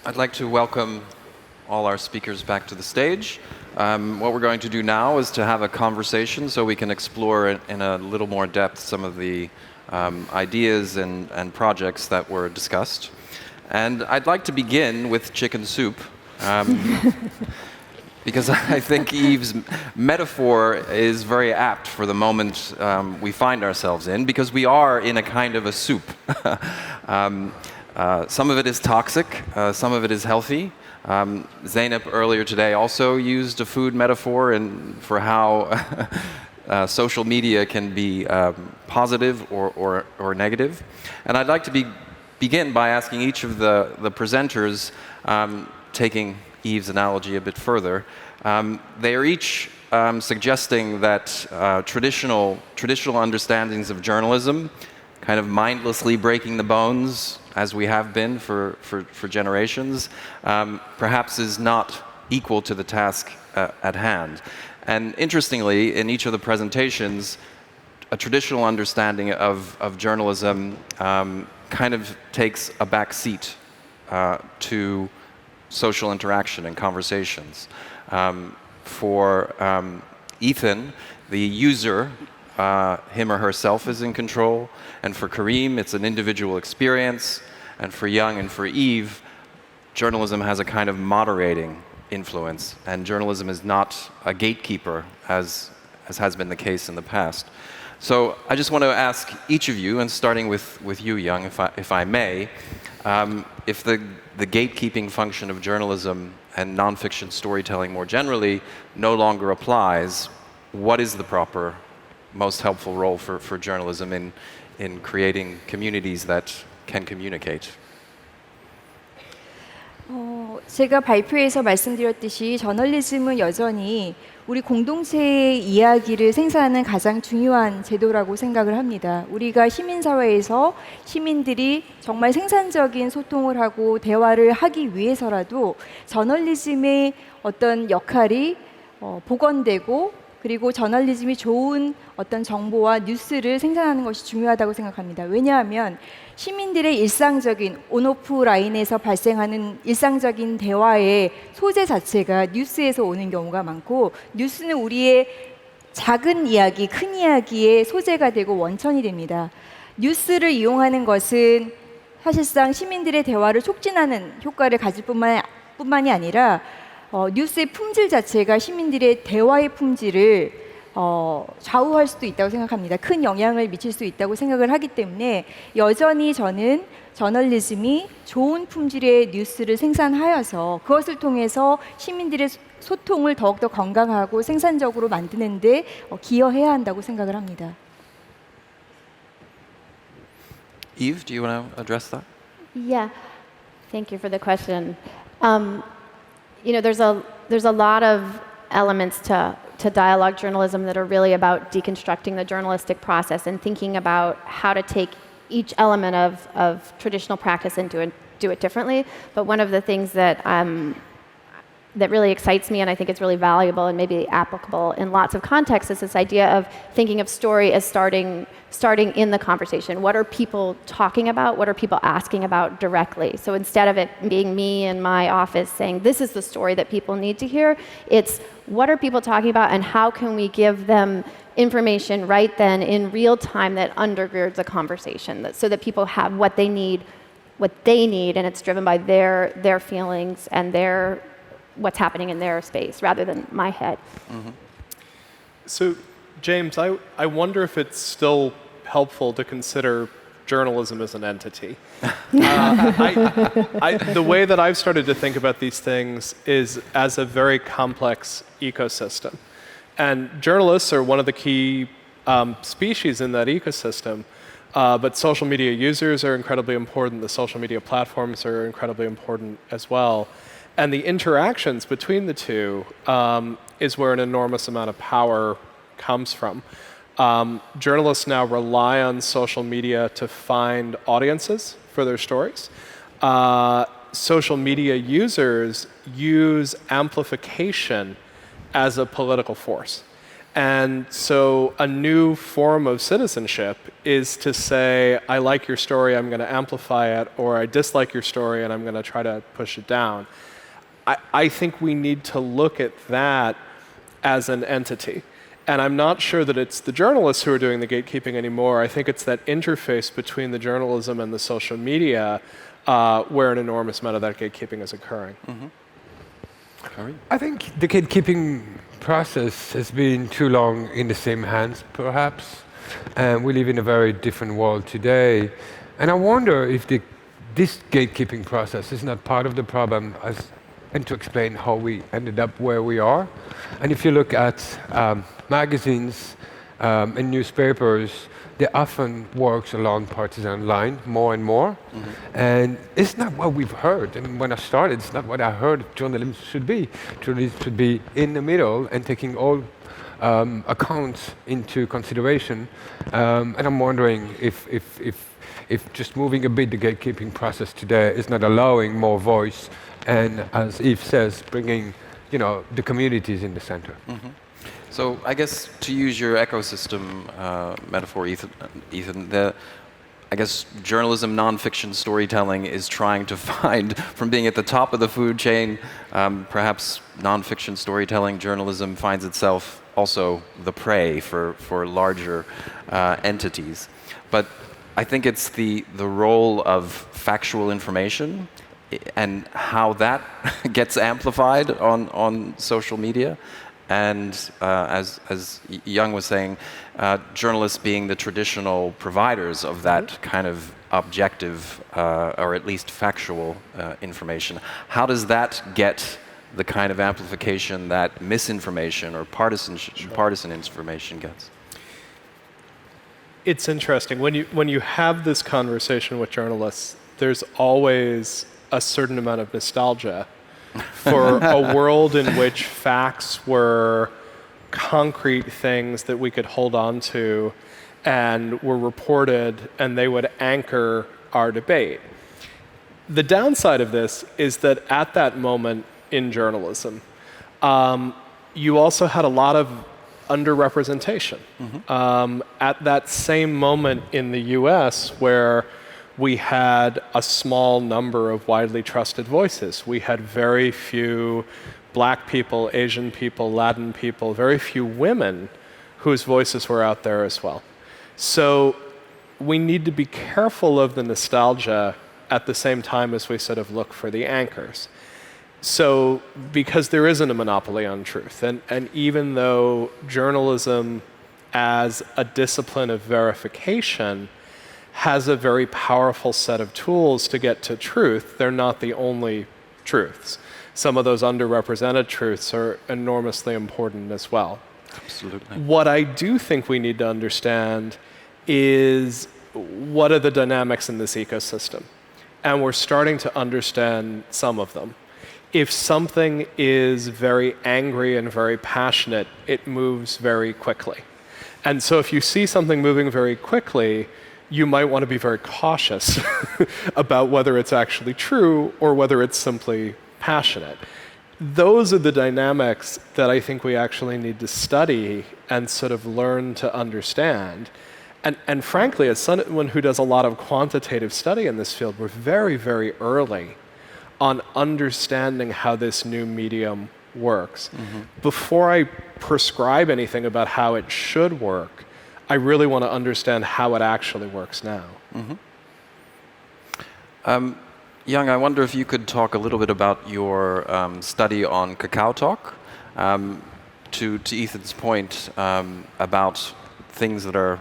I'd like to welcome all our speakers back to the stage. What we're going to do now is to have a conversation so we can explore in a little more depth some of the ideas and projects that were discussed. And I'd like to begin with chicken soup, because I think Eve's metaphor is very apt for the moment we find ourselves in, because we are in a kind of a soup. Some of it is toxic, some of it is healthy. Zeynep earlier today also used a food metaphor for how social media can be positive or negative. And I'd like to begin by asking each of the presenters, taking Eve's analogy a bit further, they are each suggesting that traditional understandings of journalism, kind of mindlessly breaking the bones, as we have been for generations, perhaps is not equal to the task at hand. And interestingly, in each of the presentations, a traditional understanding of journalism kind of takes a back seat to social interaction and conversations. For Ethan, the user, him or herself is in control, and for Kareem, it's an individual experience, and for Young and for Eve, journalism has a kind of moderating influence, and journalism is not a gatekeeper, as has been the case in the past. So I just want to ask each of you, and starting with you, Young, if I may, if the gatekeeping function of journalism and nonfiction storytelling more generally no longer applies, what is the proper, most helpful role for journalism in creating communities that can communicate? 제가 발표에서 말씀드렸듯이 저널리즘은 여전히 우리 공동체의 이야기를 생산하는 가장 중요한 제도라고 생각을 합니다. 우리가 시민사회에서 시민들이 정말 생산적인 소통을 하고 대화를 하기 위해서라도 저널리즘의 어떤 역할이 복원되고, 그리고 저널리즘이 좋은 어떤 정보와 뉴스를 생산하는 것이 중요하다고 생각합니다. 왜냐하면 시민들의 일상적인 온오프 라인에서 발생하는 일상적인 대화의 소재 자체가 뉴스에서 오는 경우가 많고, 뉴스는 우리의 작은 이야기, 큰 이야기의 소재가 되고 원천이 됩니다. 뉴스를 이용하는 것은 사실상 시민들의 대화를 촉진하는 효과를 가질 뿐만이 아니라 뉴스의 품질 자체가 시민들의 대화의 품질을 좌우할 수도 있다고 생각합니다. 큰 영향을 미칠 수 있다고 생각을 하기 때문에 여전히 저는 저널리즘이 좋은 품질의 뉴스를 생산하여서 그것을 통해서 시민들의 소통을 더욱더 건강하고 생산적으로 만드는 데 기여해야 한다고 생각을 합니다. Eve, do you want to address that? Yeah, thank you for the question. You know, there's a lot of elements to dialogue journalism that are really about deconstructing the journalistic process and thinking about how to take each element of traditional practice and do it differently. But one of the things that that really excites me, and I think it's really valuable and maybe applicable in lots of contexts, is this idea of thinking of story as starting in the conversation. What are people talking about? What are people asking about directly? So instead of it being me in my office saying, this is the story that people need to hear, it's what are people talking about and how can we give them information right then in real time that undergirds a conversation, so that people have what they need, and it's driven by their feelings and what's happening in their space rather than my head. Mm-hmm. So, James, I wonder if it's still helpful to consider journalism as an entity. The way that I've started to think about these things is as a very complex ecosystem. And journalists are one of the key species in that ecosystem. But social media users are incredibly important. The social media platforms are incredibly important as well. And the interactions between the two is where an enormous amount of power comes from. Journalists now rely on social media to find audiences for their stories. Social media users use amplification as a political force. And so a new form of citizenship is to say, I like your story, I'm going to amplify it, or I dislike your story and I'm going to try to push it down. I think we need to look at that as an entity. And I'm not sure that it's the journalists who are doing the gatekeeping anymore. I think it's that interface between the journalism and the social media where an enormous amount of that gatekeeping is occurring. I think the gatekeeping process has been too long in the same hands, perhaps. And we live in a very different world today. And I wonder if this gatekeeping process is not part of the problem, and to explain how we ended up where we are. And if you look at magazines and newspapers, they often work along partisan line more and more. And it's not what we've heard. I mean, when I started, it's not what I heard journalism should be. Journalism should be in the middle and taking all accounts into consideration. And I'm wondering if just moving a bit the gatekeeping process today is not allowing more voice and, as Eve says, bringing the communities in the center. So I guess to use your ecosystem metaphor, Ethan, I guess journalism, nonfiction storytelling is trying to find, from being at the top of the food chain, perhaps nonfiction storytelling journalism finds itself also the prey for larger entities. But I think it's the role of factual information and how that gets amplified on social media. And as Young was saying, journalists being the traditional providers of that kind of objective or at least factual information. How does that get the kind of amplification that misinformation or partisan information gets? It's interesting. When you have this conversation with journalists, there's always a certain amount of nostalgia for a world in which facts were concrete things that we could hold on to and were reported, and they would anchor our debate. The downside of this is that at that moment in journalism, you also had a lot of underrepresentation. At that same moment in the US where we had a small number of widely trusted voices. We had very few black people, Asian people, Latin people, very few women whose voices were out there as well. So we need to be careful of the nostalgia at the same time as we sort of look for the anchors. So because there isn't a monopoly on truth, and even though journalism as a discipline of verification has a very powerful set of tools to get to truth, they're not the only truths. Some of those underrepresented truths are enormously important as well. Absolutely. What I do think we need to understand is what are the dynamics in this ecosystem? And we're starting to understand some of them. If something is very angry and very passionate, it moves very quickly. And so if you see something moving very quickly, you might want to be very cautious about whether it's actually true or whether it's simply passionate. Those are the dynamics that I think we actually need to study and sort of learn to understand. And frankly, as someone who does a lot of quantitative study in this field, we're very, very early on understanding how this new medium works. Before I prescribe anything about how it should work, I really want to understand how it actually works now. Young, I wonder if you could talk a little bit about your study on Kakao Talk. To Ethan's point about things that are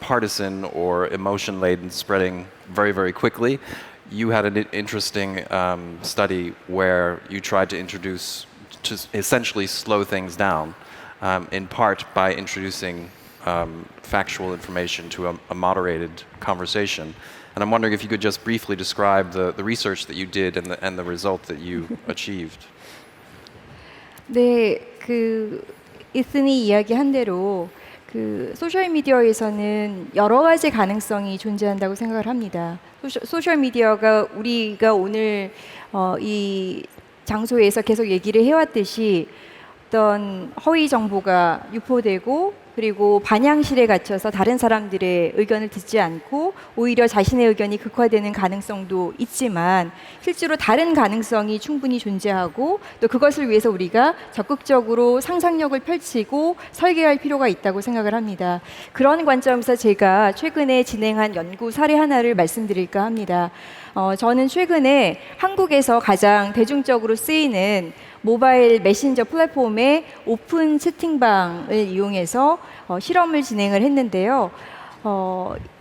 partisan or emotion-laden spreading very, very quickly. You had an interesting study where you tried to essentially slow things down, in part by introducing factual information to a moderated conversation. And I'm wondering if you could just briefly describe the research that you did and the result that you achieved. 네, 이슨이 이야기한 대로 소셜 미디어에서는 여러 가지 가능성이 존재한다고 생각을 합니다. 소셜 미디어가 우리가 오늘 이 장소에서 계속 얘기를 해왔듯이 어떤 허위 정보가 유포되고 그리고 반향실에 갇혀서 다른 사람들의 의견을 듣지 않고 오히려 자신의 의견이 극화되는 가능성도 있지만 실제로 다른 가능성이 충분히 존재하고 또 그것을 위해서 우리가 적극적으로 상상력을 펼치고 설계할 필요가 있다고 생각을 합니다. 그런 관점에서 제가 최근에 진행한 연구 사례 하나를 말씀드릴까 합니다. 저는 최근에 한국에서 가장 대중적으로 쓰이는 모바일 메신저 플랫폼의 오픈 채팅방을 이용해서 실험을 진행을 했는데요.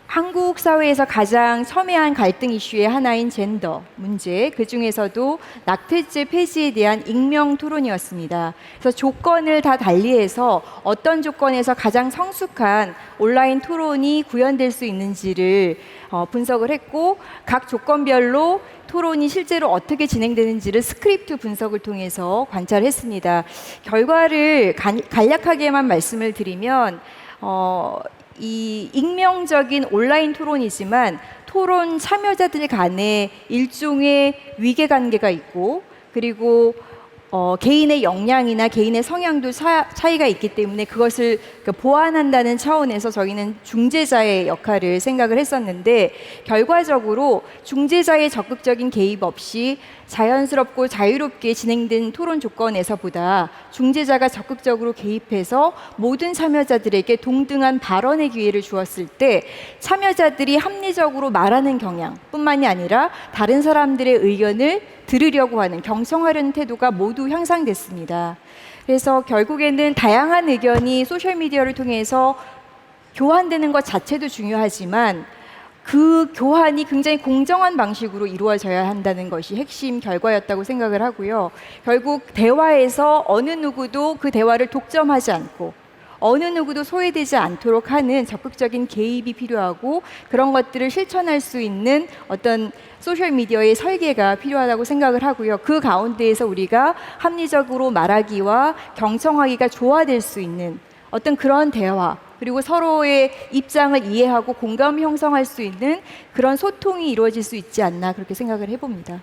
한국 사회에서 가장 첨예한 갈등 이슈의 하나인 젠더 문제, 그 중에서도 낙태죄 폐지에 대한 익명 토론이었습니다. 그래서 조건을 다 달리해서 어떤 조건에서 가장 성숙한 온라인 토론이 구현될 수 있는지를 분석을 했고 각 조건별로 토론이 실제로 어떻게 진행되는지를 스크립트 분석을 통해서 관찰했습니다. 결과를 간략하게만 말씀을 드리면 이 익명적인 온라인 토론이지만 토론 참여자들 간에 일종의 위계관계가 있고 그리고 개인의 역량이나 개인의 성향도 차이가 있기 때문에 그것을 보완한다는 차원에서 저희는 중재자의 역할을 생각을 했었는데 결과적으로 중재자의 적극적인 개입 없이 자연스럽고 자유롭게 진행된 토론 조건에서보다 중재자가 적극적으로 개입해서 모든 참여자들에게 동등한 발언의 기회를 주었을 때 참여자들이 합리적으로 말하는 경향뿐만이 아니라 다른 사람들의 의견을 들으려고 하는 경청하려는 태도가 모두 향상됐습니다. 그래서 결국에는 다양한 의견이 소셜미디어를 통해서 교환되는 것 자체도 중요하지만 그 교환이 굉장히 공정한 방식으로 이루어져야 한다는 것이 핵심 결과였다고 생각을 하고요. 결국 대화에서 어느 누구도 그 대화를 독점하지 않고 어느 누구도 소외되지 않도록 하는 적극적인 개입이 필요하고 그런 것들을 실천할 수 있는 어떤 소셜미디어의 설계가 필요하다고 생각을 하고요. 그 가운데에서 우리가 합리적으로 말하기와 경청하기가 조화될 수 있는 어떤 그런 대화 그리고 서로의 입장을 이해하고 공감을 형성할 수 있는 그런 소통이 이루어질 수 있지 않나 그렇게 생각을 해봅니다.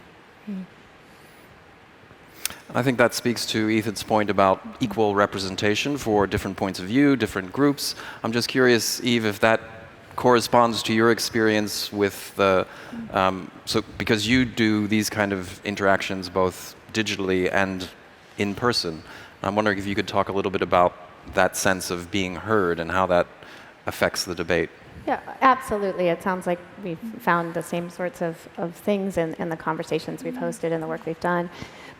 I think that speaks to Ethan's point about equal representation for different points of view, different groups. I'm just curious, Eve, if that corresponds to your experience with the, so because you do these kind of interactions both digitally and in person. I'm wondering if you could talk a little bit about that sense of being heard and how that affects the debate. Yeah, absolutely. It sounds like we've found the same sorts of things in the conversations we've hosted and the work we've done.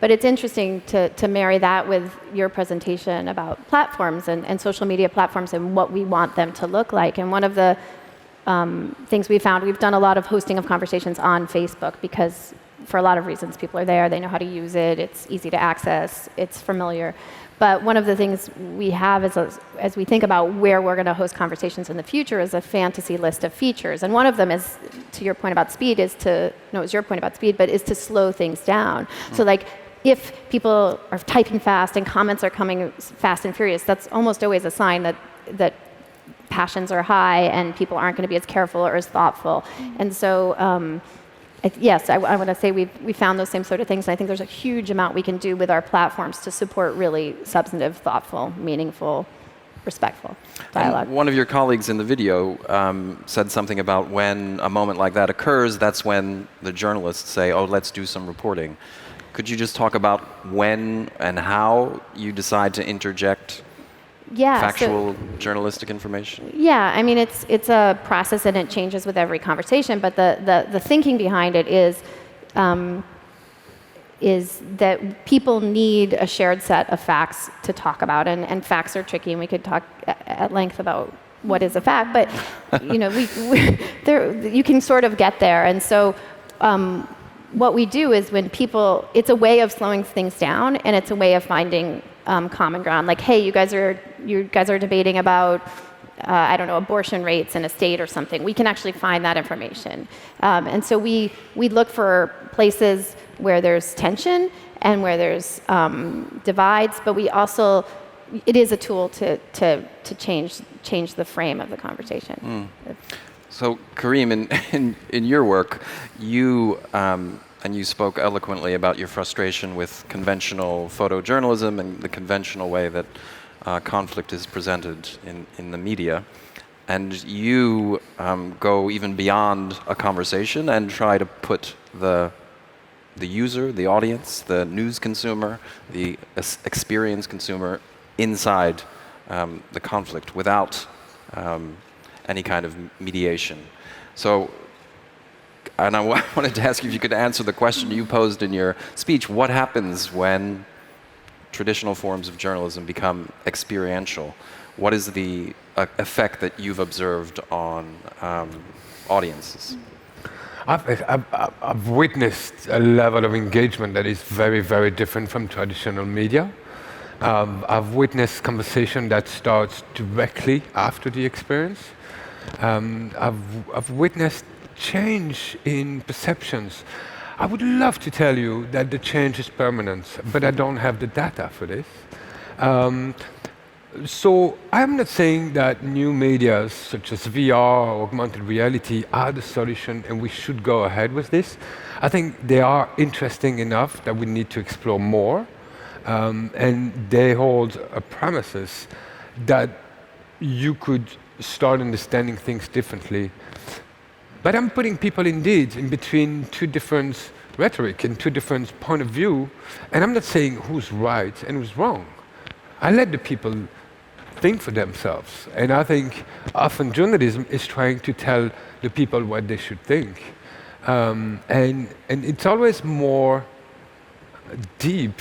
But it's interesting to marry that with your presentation about platforms and social media platforms and what we want them to look like. And one of the things we found, we've done a lot of hosting of conversations on Facebook because for a lot of reasons, people are there, they know how to use it, it's easy to access, it's familiar. But one of the things we have as we think about where we're going to host conversations in the future is a fantasy list of features. And one of them is, to your point about speed, is to slow things down. So like, if people are typing fast and comments are coming fast and furious, that's almost always a sign that passions are high and people aren't going to be as careful or as thoughtful. And so, yes, I want to say we found those same sort of things. And I think there's a huge amount we can do with our platforms to support really substantive, thoughtful, meaningful, respectful dialogue. And one of your colleagues in the video said something about when a moment like that occurs, that's when the journalists say, oh, let's do some reporting. Could you just talk about when and how you decide to interject factual journalistic information? Yeah, I mean, it's a process and it changes with every conversation, but the thinking behind it is that people need a shared set of facts to talk about, and facts are tricky, and we could talk at length about what is a fact, but you know, you can sort of get there, and so what we do is when people, it's a way of slowing things down, and it's a way of finding common ground. Like, hey, you guys are debating about, I don't know, abortion rates in a state or something. We can actually find that information. And so we look for places where there's tension and where there's divides, but we also, it is a tool to change the frame of the conversation. So, Kareem, in your work, you and you spoke eloquently about your frustration with conventional photojournalism and the conventional way that conflict is presented in the media. And you go even beyond a conversation and try to put the user, the audience, the news consumer, the experience consumer inside the conflict without any kind of mediation. So, and I wanted to ask you if you could answer the question you posed in your speech. What happens when traditional forms of journalism become experiential? What is the effect that you've observed on audiences? I've witnessed a level of engagement that is very, very different from traditional media. I've witnessed conversation that starts directly after the experience. I've witnessed change in perceptions. I would love to tell you that the change is permanent, but I don't have the data for this. So I'm not saying that new media such as VR or augmented reality are the solution and we should go ahead with this. I think they are interesting enough that we need to explore more, and they hold a premises that you could start understanding things differently. But I'm putting people indeed in between two different rhetoric and two different point of view, and I'm not saying who's right and who's wrong. I let the people think for themselves, and I think often journalism is trying to tell the people what they should think, and it's always more deep,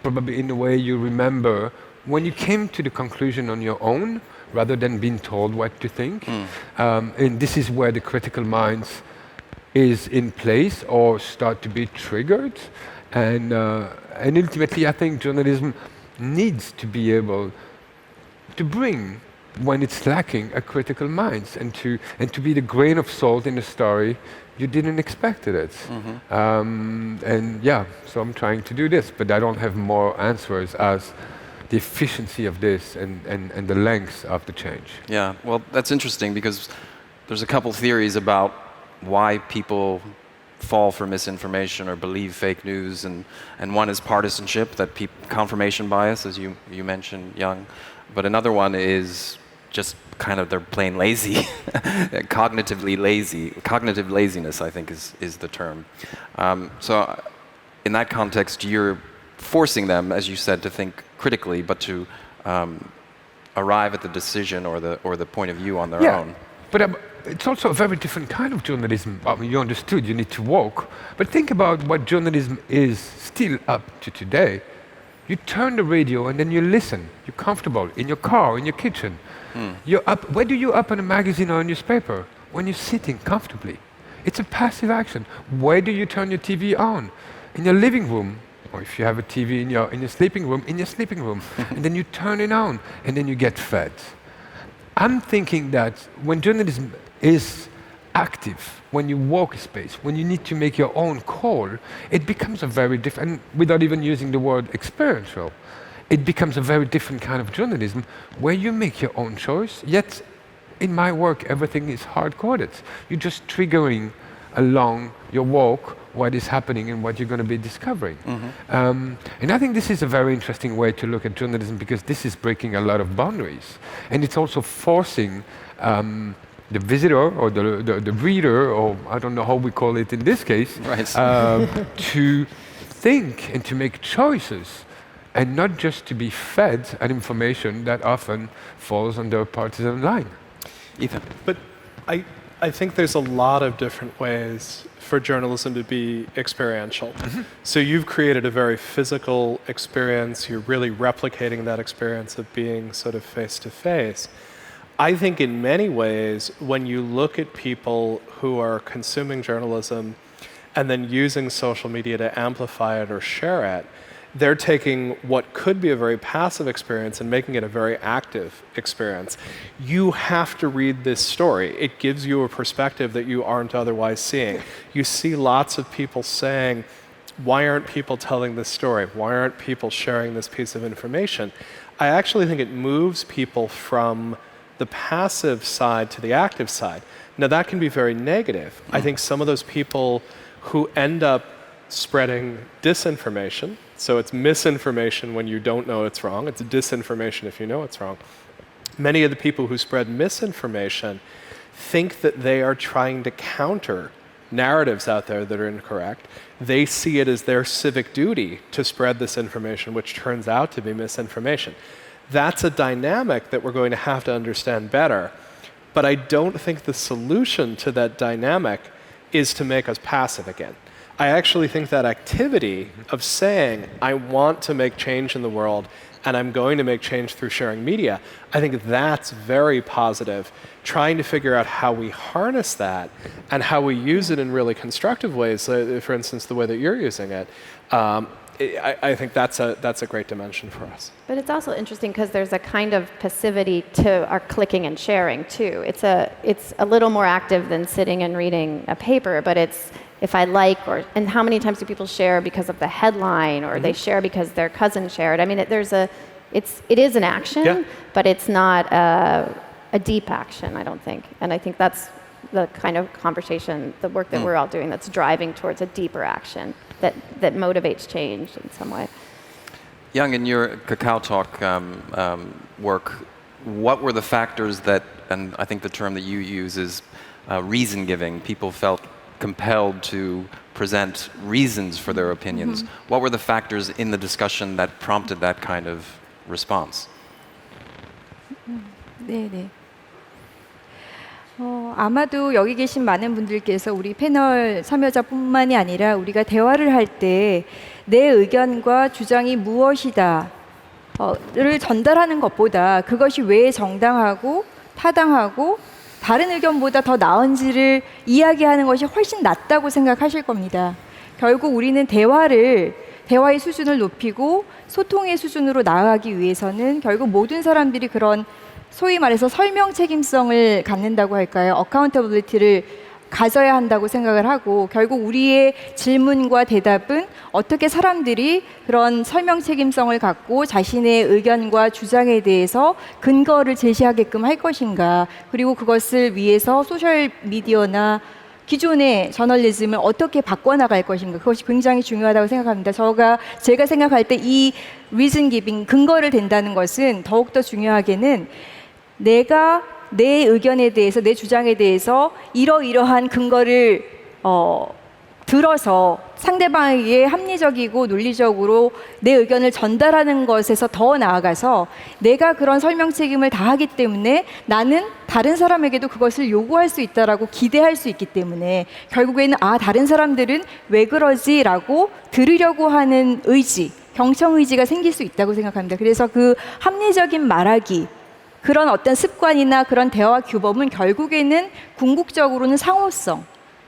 probably in the way you remember when you came to the conclusion on your own, rather than being told what to think. And this is where the critical mind is in place or start to be triggered. And ultimately, I think journalism needs to be able to bring, when it's lacking, a critical mind and to be the grain of salt in the story you didn't expect it. And yeah, so I'm trying to do this, but I don't have more answers as the efficiency of this and the length of the change. Yeah, well, that's interesting because there's a couple theories about why people fall for misinformation or believe fake news, and one is partisanship, that confirmation bias, as you mentioned, Young, but another one is just kind of they're plain lazy, cognitively lazy. Cognitive laziness, I think, is the term. So in that context, you're forcing them, as you said, to think critically, but to arrive at the decision or the point of view on their own. But it's also a very different kind of journalism. I mean, you understood you need to walk, but think about what journalism is still up to today. You turn the radio and then you listen. You're comfortable in your car, in your kitchen. You're up. Where do you open a magazine or a newspaper? When you're sitting comfortably. It's a passive action. Where do you turn your TV on? In your living room. Or if you have a TV in your sleeping room, and then you turn it on, and then you get fed. I'm thinking that when journalism is active, when you walk a space, when you need to make your own call, it becomes a very different, without even using the word experiential, it becomes a very different kind of journalism where you make your own choice, yet in my work everything is hard-coded. You're just triggering along your walk what is happening and what you're going to be discovering. And I think this is a very interesting way to look at journalism because this is breaking a lot of boundaries. And it's also forcing the visitor or the reader, or I don't know how we call it in this case, to think and to make choices and not just to be fed an information that often falls under a partisan line. Ethan. But I think there's a lot of different ways for journalism to be experiential. So you've created a very physical experience. You're really replicating that experience of being sort of face-to-face. I think in many ways, when you look at people who are consuming journalism and then using social media to amplify it or share it, they're taking what could be a very passive experience and making it a very active experience. You have to read this story. It gives you a perspective that you aren't otherwise seeing. You see lots of people saying, why aren't people telling this story? Why aren't people sharing this piece of information? I actually think it moves people from the passive side to the active side. Now that can be very negative. I think some of those people who end up spreading disinformation. So it's misinformation when you don't know it's wrong. It's disinformation if you know it's wrong. Many of the people who spread misinformation think that they are trying to counter narratives out there that are incorrect. They see it as their civic duty to spread this information, which turns out to be misinformation. That's a dynamic that we're going to have to understand better. But I don't think the solution to that dynamic is to make us passive again. I actually think that activity of saying, I want to make change in the world, and I'm going to make change through sharing media, I think that's very positive. Trying to figure out how we harness that and how we use it in really constructive ways, for instance, the way that you're using it, I think that's a great dimension for us. But it's also interesting because there's a kind of passivity to our clicking and sharing too. It's a little more active than sitting and reading a paper, but it's if I like, and how many times do people share because of the headline, or they share because their cousin shared? I mean, it is an action, but it's not a deep action, I don't think. And I think that's the kind of conversation, the work that we're all doing that's driving towards a deeper action that motivates change in some way. Young, in your Kakao Talk work, what were the factors that, and I think the term that you use is reason giving, people felt compelled to present reasons for their opinions. What were the factors in the discussion that prompted that kind of response? 네네. 아마도 여기 계신 많은 분들께서 우리 패널 참여자뿐만이 아니라 우리가 대화를 할 때 내 의견과 주장이 무엇이다 를 전달하는 것보다 그것이 왜 정당하고 타당하고 다른 의견보다 더 나은지를 이야기하는 것이 훨씬 낫다고 생각하실 겁니다. 결국 우리는 대화의 수준을 높이고 소통의 수준으로 나아가기 위해서는 결국 모든 사람들이 그런 소위 말해서 설명 책임성을 갖는다고 할까요? 어카운터빌리티를 가져야 한다고 생각을 하고, 결국 우리의 질문과 대답은 어떻게 사람들이 그런 설명 책임성을 갖고 자신의 의견과 주장에 대해서 근거를 제시하게끔 할 것인가, 그리고 그것을 위해서 소셜미디어나 기존의 저널리즘을 어떻게 바꿔나갈 것인가, 그것이 굉장히 중요하다고 생각합니다. 제가 생각할 때 이 reason giving, 근거를 댄다는 것은 더욱더 중요하게는 내가 내 의견에 대해서, 내 주장에 대해서 이러이러한 근거를 들어서 상대방에게 합리적이고 논리적으로 내 의견을 전달하는 것에서 더 나아가서 내가 그런 설명 책임을 다하기 때문에 나는 다른 사람에게도 그것을 요구할 수 있다라고 기대할 수 있기 때문에 결국에는 다른 사람들은 왜 그러지라고 들으려고 하는 의지, 경청의지가 생길 수 있다고 생각합니다. 그래서 그 합리적인 말하기, 그런 어떤 습관이나 그런 대화 규범은 결국에는 궁극적으로는 상호성,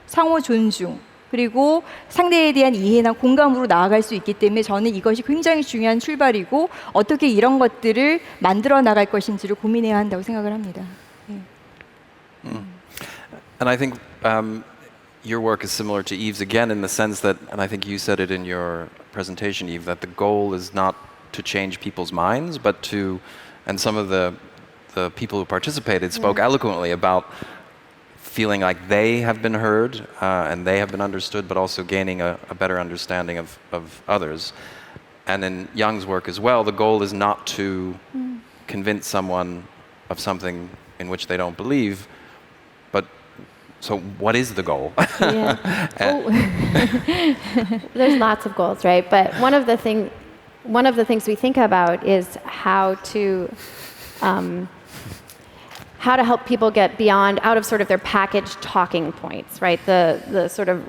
상호 존중, 그리고 상대에 대한 이해나 공감으로 나아갈 수 있기 때문에 저는 이것이 굉장히 중요한 출발이고 어떻게 이런 것들을 만들어 나갈 것인지를 고민해야 한다고 생각을 합니다. And I think your work is similar to Eve's again in the sense that, and I think you said it in your presentation, Eve, that the goal is not to change people's minds, but to, and some of the people who participated spoke eloquently about feeling like they have been heard and they have been understood, but also gaining a better understanding of others. And in Young's work as well, the goal is not to convince someone of something in which they don't believe, but so what is the goal? There's lots of goals, right? But one of the things we think about is how to help people get beyond, out of sort of their packaged talking points, right? The sort of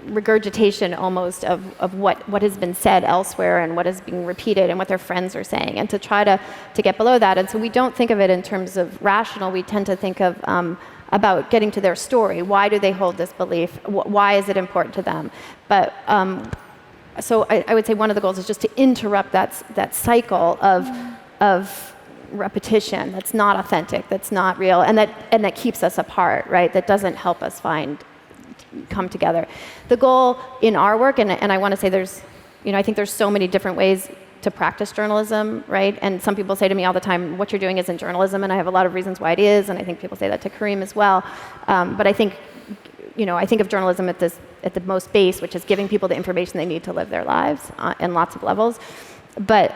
regurgitation almost of what has been said elsewhere and what is being repeated and what their friends are saying, and to try to get below that. And so we don't think of it in terms of rational. We tend to think of about getting to their story. Why do they hold this belief? Why is it important to them? But so I would say one of the goals is just to interrupt that cycle of repetition that's not authentic, that's not real, and that keeps us apart, right? That doesn't help us come together. The goal in our work, and I want to say I think there's so many different ways to practice journalism, right? And some people say to me all the time, what you're doing isn't journalism, and I have a lot of reasons why it is, and I think people say that to Kareem as well. But I think I think of journalism at the most base, which is giving people the information they need to live their lives in lots of levels. But,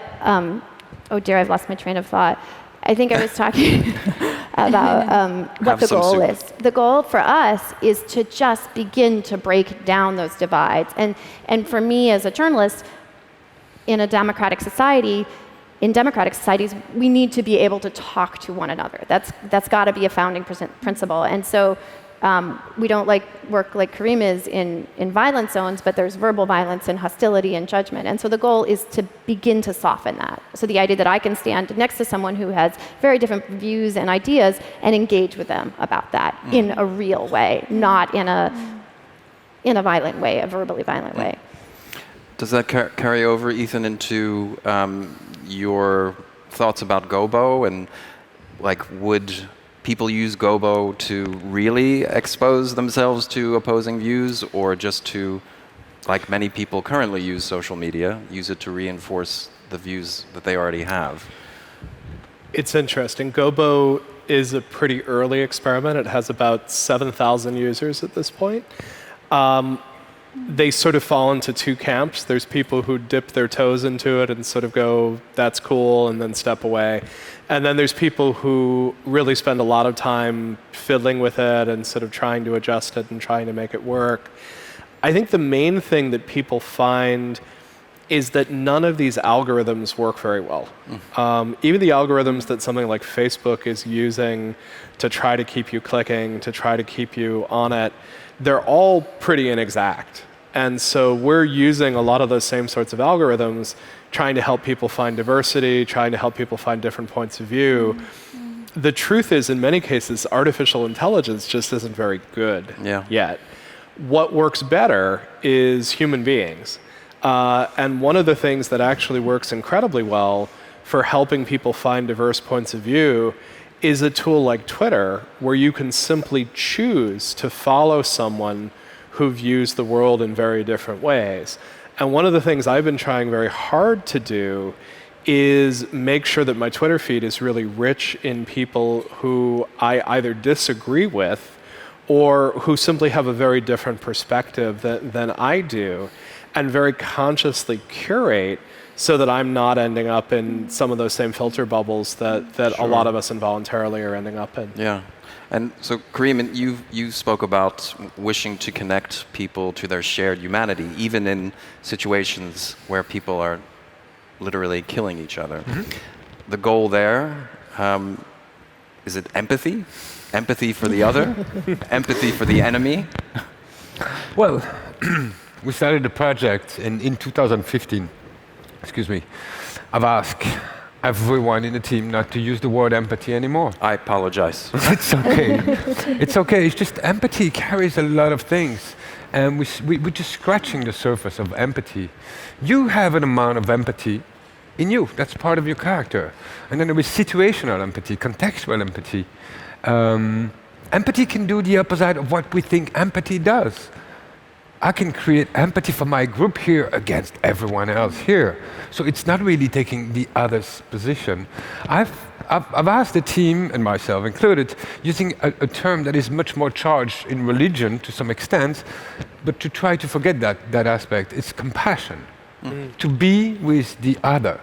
oh dear, I've lost my train of thought. I think I was talking about what the goal is. The goal for us is to just begin to break down those divides. And for me as a journalist, in democratic societies, we need to be able to talk to one another. That's got to be a founding principle. And so we don't work like Kareem is in violent zones, but there's verbal violence and hostility and judgment. And so the goal is to begin to soften that. So the idea that I can stand next to someone who has very different views and ideas and engage with them about that in a real way, not in a violent way, a verbally violent way. Does that carry over, Ethan, into your thoughts about Gobo? And would people use Gobo to really expose themselves to opposing views, or just to, like many people currently use social media, use it to reinforce the views that they already have? It's interesting. Gobo is a pretty early experiment. It has about 7,000 users at this point. They sort of fall into two camps. There's people who dip their toes into it and sort of go, that's cool, and then step away. And then there's people who really spend a lot of time fiddling with it and sort of trying to adjust it and trying to make it work. I think the main thing that people find is that none of these algorithms work very well. Even the algorithms that something like Facebook is using to try to keep you clicking, to try to keep you on it, they're all pretty inexact. And so we're using a lot of those same sorts of algorithms, trying to help people find diversity, trying to help people find different points of view. The truth is, in many cases, artificial intelligence just isn't very good yet. What works better is human beings. And one of the things that actually works incredibly well for helping people find diverse points of view is a tool like Twitter, where you can simply choose to follow someone who views the world in very different ways. And one of the things I've been trying very hard to do is make sure that my Twitter feed is really rich in people who I either disagree with or who simply have a very different perspective than I do, and very consciously curate so that I'm not ending up in some of those same filter bubbles that a lot of us involuntarily are ending up in. Yeah. And so, Kareem, you spoke about wishing to connect people to their shared humanity, even in situations where people are literally killing each other. The goal there, is it empathy? Empathy for the other? Empathy for the enemy? Well, we started the project in 2015. Excuse me. I've asked everyone in the team not to use the word empathy anymore. I apologize. It's okay. It's okay. It's just empathy carries a lot of things. And we're just scratching the surface of empathy. You have an amount of empathy in you. That's part of your character. And then there is situational empathy, contextual empathy. Empathy can do the opposite of what we think empathy does. I can create empathy for my group here against everyone else here. So it's not really taking the other's position. I've asked the team, and myself included, using a term that is much more charged in religion to some extent, but to try to forget that aspect. It's compassion. To be with the other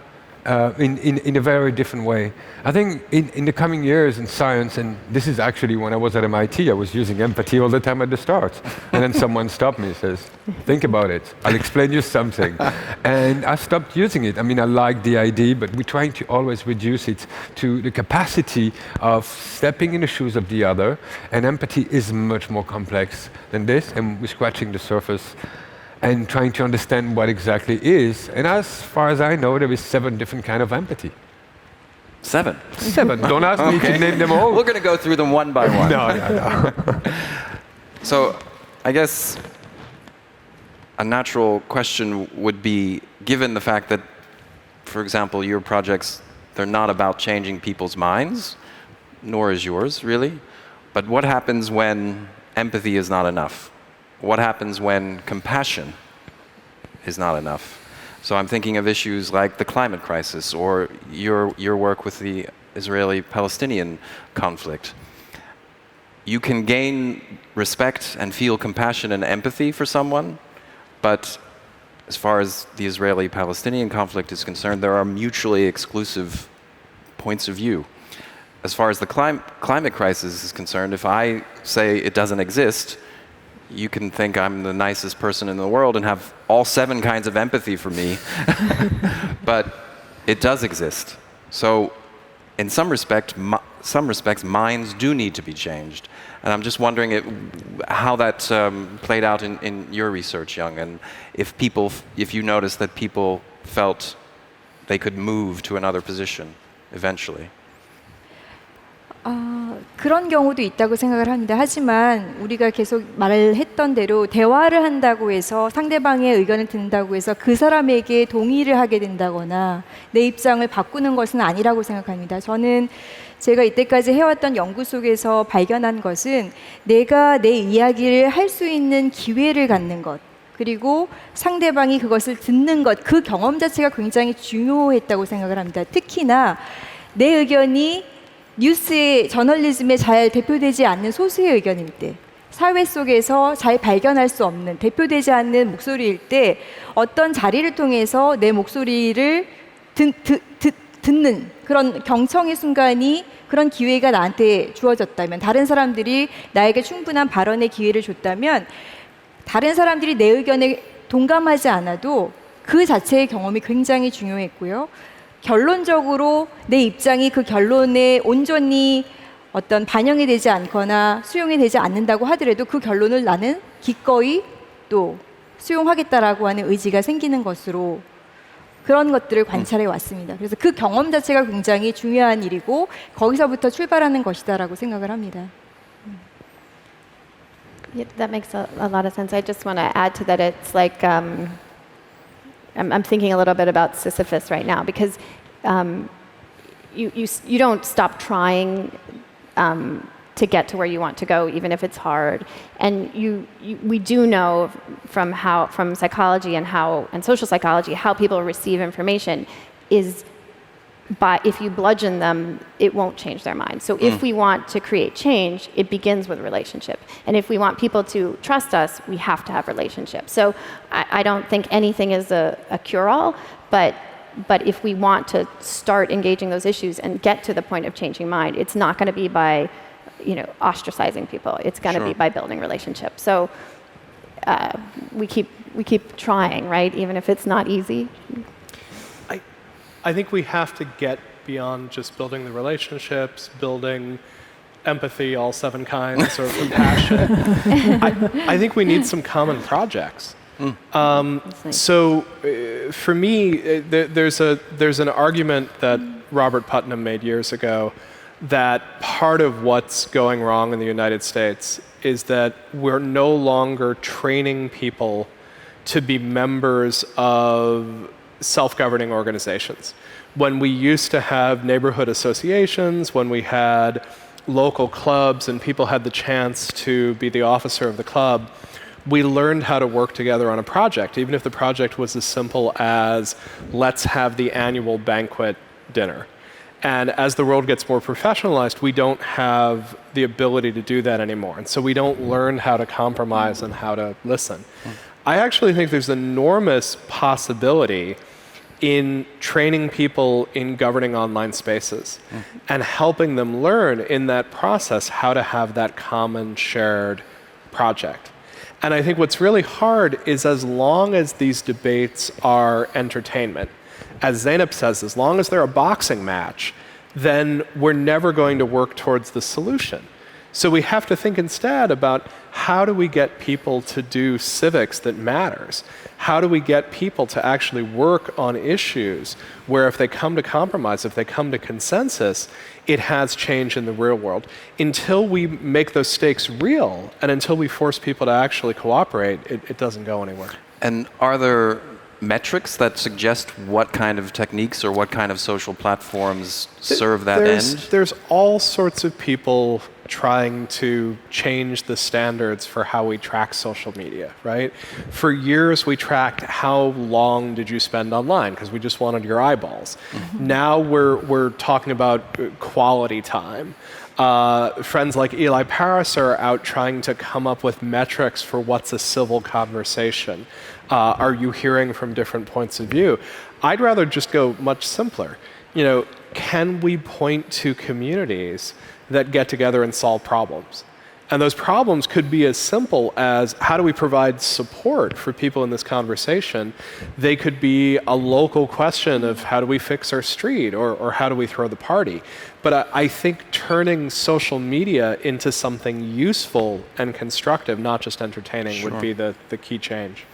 in a very different way. I think in the coming years in science, and this is actually when I was at MIT, I was using empathy all the time at the start. And then someone stopped me and says, think about it, I'll explain you something. And I stopped using it. I mean, I like the idea, but we're trying to always reduce it to the capacity of stepping in the shoes of the other. And empathy is much more complex than this, and we're scratching the surface and trying to understand what exactly is. And as far as I know, there is 7 different kinds of empathy. 7? 7. Don't ask me to name them all. We're going to go through them one by one. No. So I guess a natural question would be, given the fact that, for example, your projects, they're not about changing people's minds, nor is yours, really. But what happens when empathy is not enough? What happens when compassion is not enough? So I'm thinking of issues like the climate crisis, or your work with the Israeli-Palestinian conflict. you can gain respect and feel compassion and empathy for someone, but as far as the Israeli-Palestinian conflict is concerned, there are mutually exclusive points of view. As far as the climate crisis is concerned, if I say it doesn't exist, you can think I'm the nicest person in the world and have all 7 kinds of empathy for me, but it does exist. So in some respects, minds do need to be changed. And I'm just wondering how that played out in your research, Young, and if you noticed that people felt they could move to another position eventually. 그런 경우도 있다고 생각을 합니다. 하지만 우리가 계속 말했던 대로 대화를 한다고 해서 상대방의 의견을 듣는다고 해서 그 사람에게 동의를 하게 된다거나 내 입장을 바꾸는 것은 아니라고 생각합니다. 저는 제가 이때까지 해왔던 연구 속에서 발견한 것은 내가 내 이야기를 할 수 있는 기회를 갖는 것, 그리고 상대방이 그것을 듣는 것, 그 경험 자체가 굉장히 중요했다고 생각을 합니다. 특히나 내 의견이 뉴스의 저널리즘에 잘 대표되지 않는 소수의 의견일 때, 사회 속에서 잘 발견할 수 없는, 대표되지 않는 목소리일 때 어떤 자리를 통해서 내 목소리를 듣는 그런 경청의 순간이, 그런 기회가 나한테 주어졌다면, 다른 사람들이 나에게 충분한 발언의 기회를 줬다면, 다른 사람들이 내 의견에 동감하지 않아도 그 자체의 경험이 굉장히 중요했고요. 결론적으로 내 입장이 그 결론에 온전히 어떤 반영이 되지 않거나 수용이 되지 않는다고 하더라도 그 결론을 나는 기꺼이 또 수용하겠다라고 하는 의지가 생기는 것으로 그런 것들을 관찰해 왔습니다. 그래서 그 경험 자체가 굉장히 중요한 일이고 거기서부터 출발하는 것이다라고 생각을 합니다. Yeah, that makes a lot of sense. I just want to add to that. It's like I'm thinking a little bit about Sisyphus right now, because you don't stop trying to get to where you want to go, even if it's hard. And we do know from psychology and social psychology how people receive information is if you bludgeon them, it won't change their mind. So if we want to create change, it begins with relationship. And if we want people to trust us, we have to have relationships. So I don't think anything is a cure-all, but if we want to start engaging those issues and get to the point of changing mind, it's not going to be by ostracizing people. It's going to be by building relationships. So we keep trying, right? Even if it's not easy. I think we have to get beyond just building the relationships, building empathy, all 7 kinds, or compassion. I think we need some common projects. So for me, there's an argument that Robert Putnam made years ago that part of what's going wrong in the United States is that we're no longer training people to be members of self-governing organizations. When we used to have neighborhood associations, when we had local clubs and people had the chance to be the officer of the club, we learned how to work together on a project, even if the project was as simple as, let's have the annual banquet dinner. And as the world gets more professionalized, we don't have the ability to do that anymore. And so we don't learn how to compromise and how to listen. I actually think there's enormous possibility in training people in governing online spaces and helping them learn in that process how to have that common shared project. And I think what's really hard is, as long as these debates are entertainment, as Zeynep says, as long as they're a boxing match, then we're never going to work towards the solution. So we have to think instead about, how do we get people to do civics that matters? How do we get people to actually work on issues where, if they come to compromise, if they come to consensus, it has change in the real world? Until we make those stakes real, and until we force people to actually cooperate, it doesn't go anywhere. And are there metrics that suggest what kind of techniques or what kind of social platforms serve that end? There's all sorts of people trying to change the standards for how we track social media, right? For years, we tracked how long did you spend online, because we just wanted your eyeballs. Now we're talking about quality time. Friends like Eli Paris are out trying to come up with metrics for what's a civil conversation. Are you hearing from different points of view? I'd rather just go much simpler. Can we point to communities that get together and solve problems? And those problems could be as simple as how do we provide support for people in this conversation? They could be a local question of how do we fix our street or how do we throw the party? But I think turning social media into something useful and constructive, not just entertaining, would be the key change.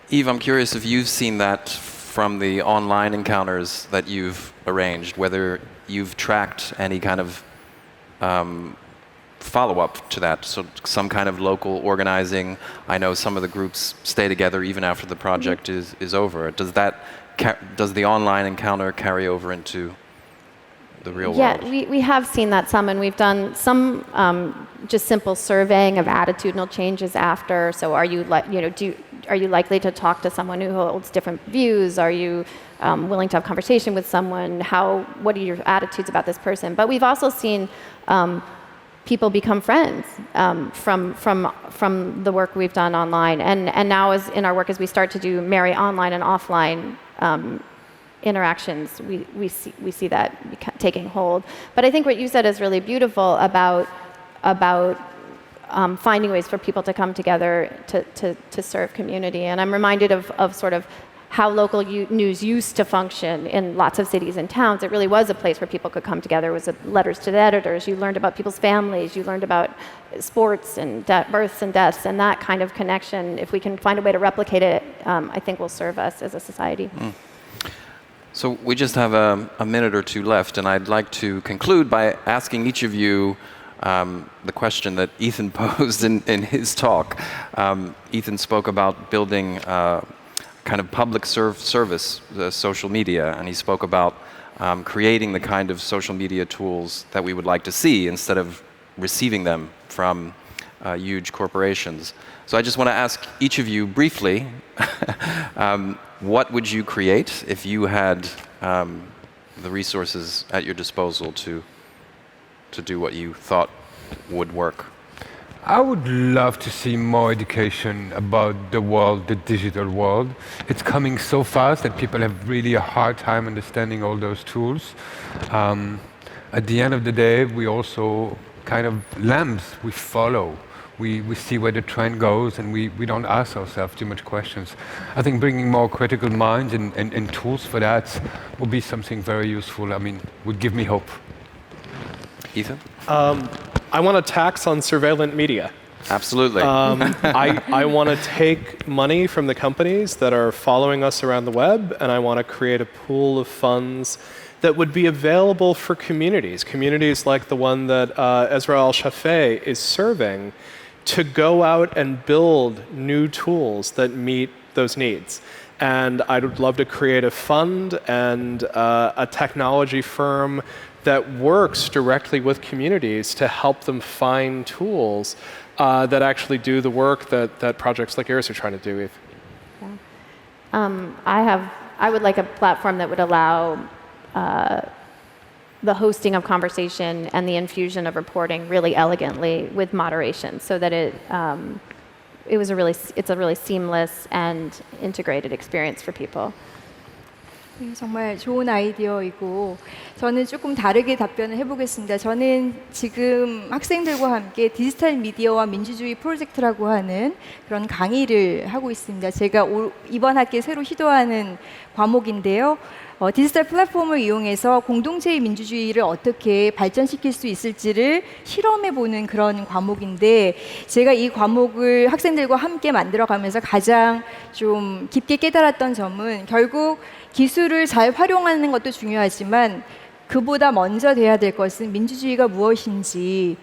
Eve, I'm curious if you've seen that from the online encounters that you've arranged, whether you've tracked any kind of follow-up to that, so some kind of local organizing. I know some of the groups stay together even after the project is over. Does the online encounter carry over into the real world? Yeah, we have seen that some, and we've done some just simple surveying of attitudinal changes after. So are you are you likely to talk to someone who holds different views? Are you willing to have conversation with someone? What are your attitudes about this person? But we've also seen people become friends from the work we've done online. And now in our work as we start to do marry online and offline interactions, we see that taking hold. But I think what you said is really beautiful about finding ways for people to come together to serve community. And I'm reminded of sort of how local news used to function in lots of cities and towns. It really was a place where people could come together. It was letters to the editors. You learned about people's families. You learned about sports and births and deaths. And that kind of connection, if we can find a way to replicate it, I think will serve us as a society. So we just have a minute or two left, and I'd like to conclude by asking each of you the question that Ethan posed in his talk. Ethan spoke about building kind of public service social media, and he spoke about creating the kind of social media tools that we would like to see instead of receiving them from huge corporations. So I just want to ask each of you briefly, what would you create if you had the resources at your disposal to do what you thought would work? I would love to see more education about the world, the digital world. It's coming so fast that people have really a hard time understanding all those tools. At the end of the day, we also kind of lambs, we follow. We see where the trend goes, and we don't ask ourselves too much questions. I think bringing more critical minds and tools for that would be something very useful. I mean, would give me hope. Ethan? I want a tax on surveillance media. Absolutely. I want to take money from the companies that are following us around the web, and I want to create a pool of funds that would be available for communities like the one that Ezra Al-Shafei is serving, to go out and build new tools that meet those needs. And I would love to create a fund and a technology firm that works directly with communities to help them find tools that actually do the work that projects like yours are trying to do, Eve. Yeah. I would like a platform that would allow the hosting of conversation and the infusion of reporting really elegantly with moderation, so that it's a really seamless and integrated experience for people. 정말 좋은 아이디어이고, 저는 조금 다르게 답변을 해보겠습니다. 저는 지금 학생들과 함께 디지털 미디어와 민주주의 프로젝트라고 하는 그런 강의를 하고 있습니다. 제가 이번 학기에 새로 시도하는 과목인데요. 디지털 플랫폼을 이용해서 공동체의 민주주의를 어떻게 발전시킬 수 있을지를 실험해보는 그런 과목인데, 제가 이 과목을 학생들과 함께 만들어가면서 가장 좀 깊게 깨달았던 점은, 결국 기술을 잘 활용하는 것도 중요하지만 그보다 먼저 돼야 될 것은 민주주의가 무엇인지,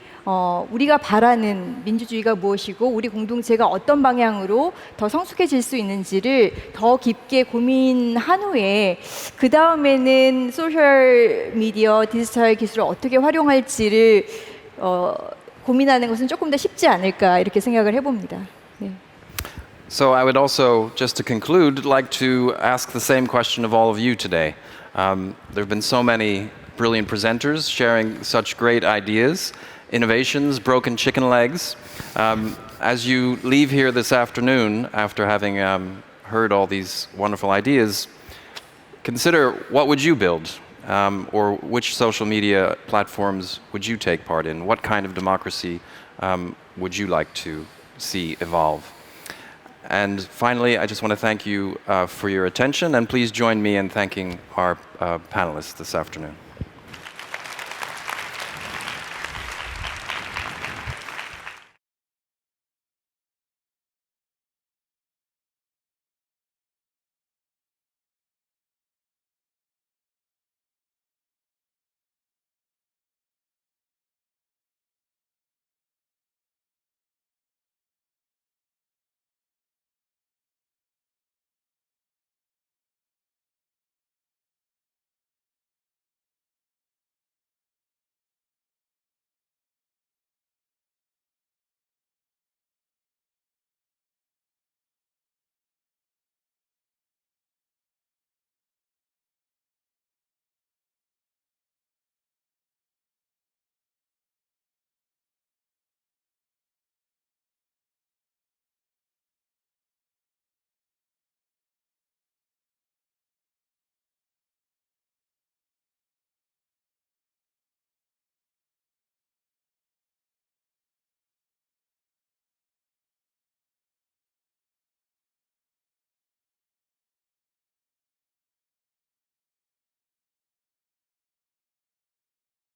우리가 바라는 민주주의가 무엇이고 우리 공동체가 어떤 방향으로 더 성숙해질 수 있는지를 더 깊게 고민한 후에, 그 다음에는 소셜 미디어, 디지털 기술을 어떻게 활용할지를 고민하는 것은 조금 더 쉽지 않을까, 이렇게 생각을 해봅니다. 네. So I would also, just to conclude, like to ask the same question of all of you today. There have been so many brilliant presenters sharing such great ideas, innovations, broken chicken legs. As you leave here this afternoon, after having heard all these wonderful ideas, consider what would you build, or which social media platforms would you take part in? What kind of democracy would you like to see evolve? And finally, I just want to thank you for your attention, and please join me in thanking our panelists this afternoon.